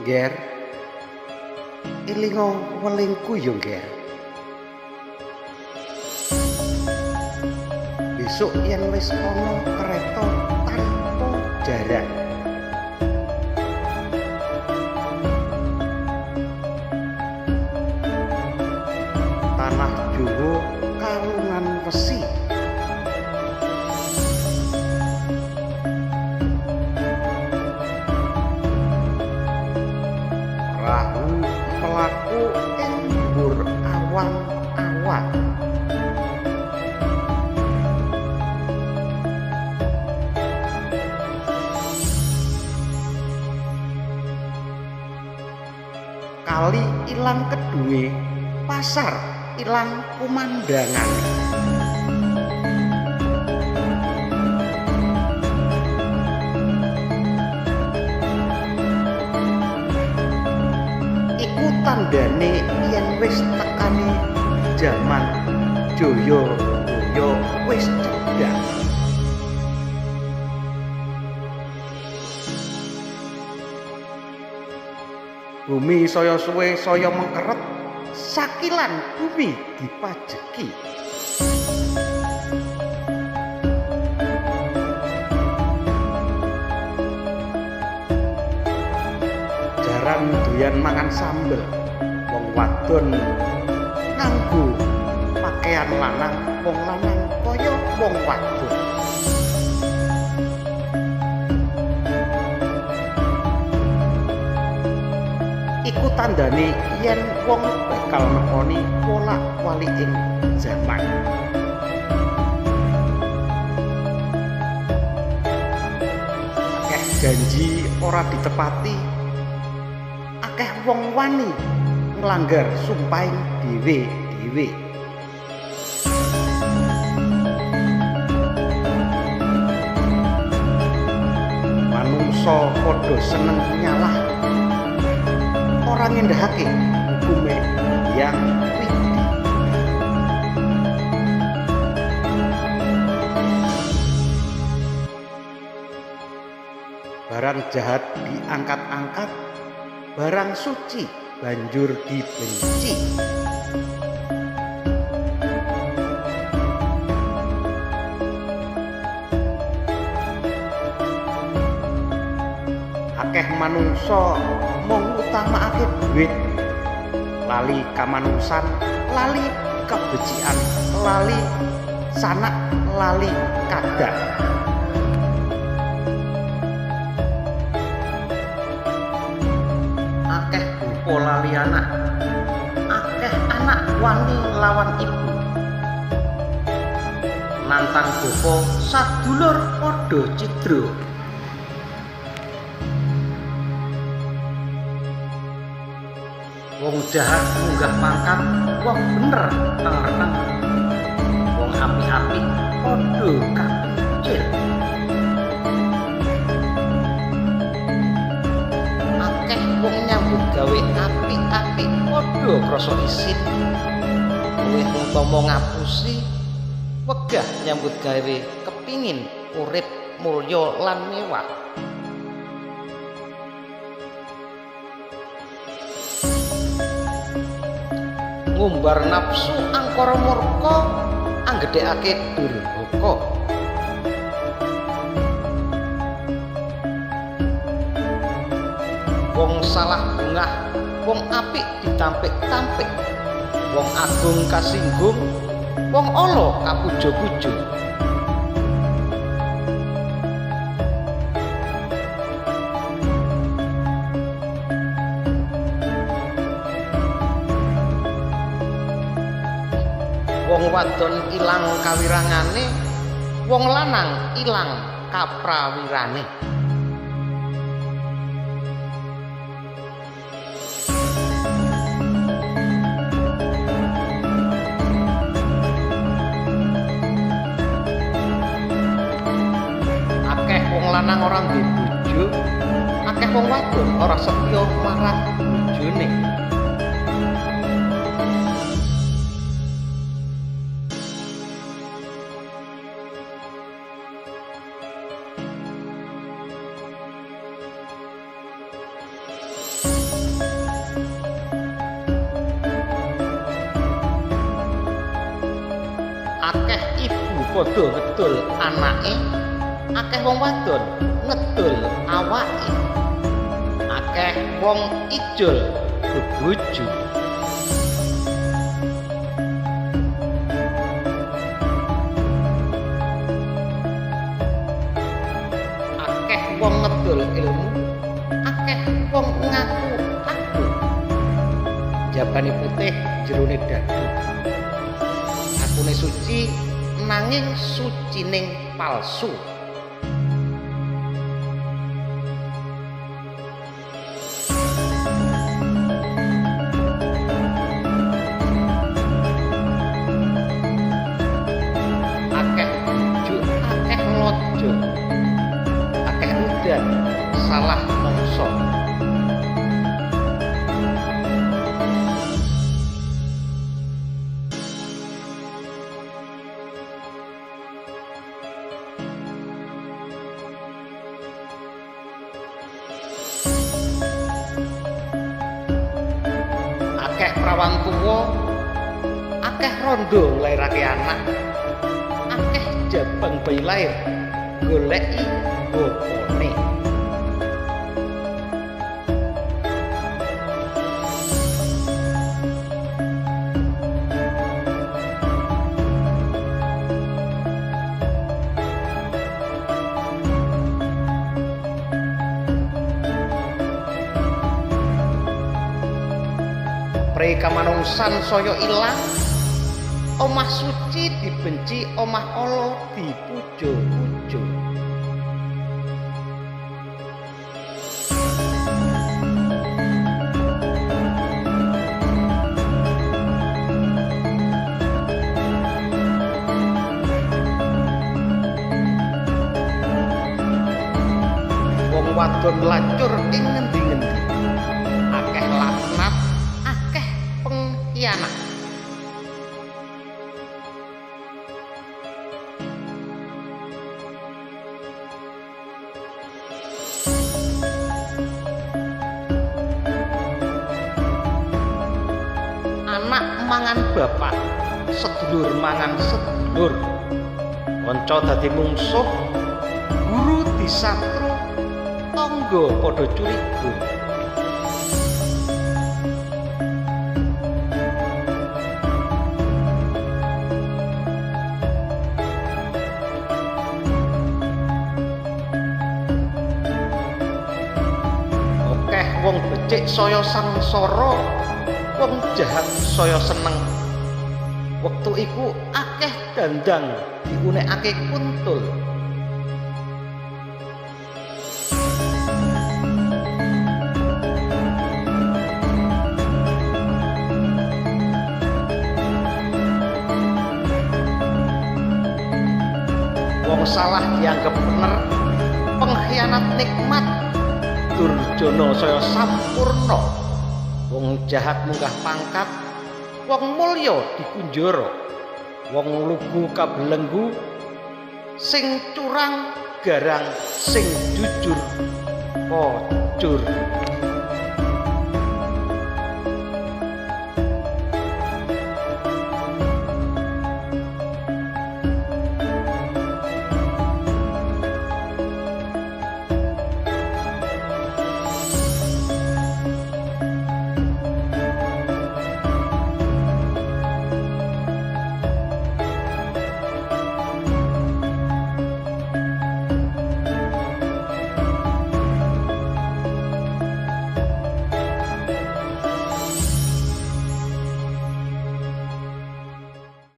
Ger, ilingo welingku yo Ger. Besok yen wis ana kereta tanpa jarak. Tanah Jawa kalungan wesi. Rahu melaku ing dhuwur awan-awan. Kali ilang keduwe, pasar ilang kumandangan. Iku tandane yen wis tekani jaman Jaya wis cedhak. Bumi saya suwe saya mengkeret, sakilan bumi dipajeki. Jaran doyan mangan sambel, wong wadon nganggo pakaian lanang, wong lanang kaya wong wadon. Iku tandane yen wong bakal nekoni pola-wali ing jaman. Akeh janji ora ditepati, akeh wong wani nglanggar sumpahing dhewe-dhewe. Manungsa padha seneng nyalah, orang ngendahake hukume yang widi. Barang jahat diangkat-angkat, barang suci banjur dibenci. Akeh manungsa mung utamakake duit, lali kamanungsan, lali kabecikan, lali sanak, lali kadang. Akeh bupo lali anak, akeh anak wani lawan ibu. Nantang bupo sadulur padha cidra. Wong jahat munggah pangkat, wong bener tengreng. Wong apik-apik padha kapencil. Akeh wong nyambut gawe apik-apik padha krasa isin. Luwih utama ngapusi, wegah nyambut gawe kepingin urip mulya lan mewah. Ngumbar nafsu angkara murka, anggedhekake durhaka. Wong salah bungah, wong apik ditampik-tampik. Wong agung kasinggung, wong ala kapuja-puja. Wong wadon ilang kawirangane, wong lanang ilang kaprawirane. Akeh wong lanang ora duwe bojo, akeh wong wadon ora setya marang bojone. padha ngedul anake, akeh wong wadon ngedul awake. Akeh wong ijol bebuju. Akeh wong ngedul ilmu, akeh wong ngaku aku. Jabane putih jerone dadu. Akune suci nanging sucining palsu. Akeh udan salah mongso. Akeh prawan tuwa, akeh rondo nglairake anak, akeh jabang bayi lair goleki bapane. Pre kamanungsan saya ilang, omah suci dibenci, omah ala dipuja-puja. Wong wadon lacur ing ngendi-ngendi, akeh laknat, akeh pengkhianat. Anak mangan bapak, sedulur mangan sedulur, kanca dadi mungsuh, guru disatru, tangga padha curiga. Akeh wong becik saya sangsara, wong jahat saya seneng. Wektu iku akeh dandang diunekake kuntul. Wong salah dianggep bener, pengkhianat nikmat. Durjana saya sampurna. Wong jahat munggah pangkat, wong mulya dikunjara. Wong lugu kabelenggu, sing curang garang, sing jujur kocur.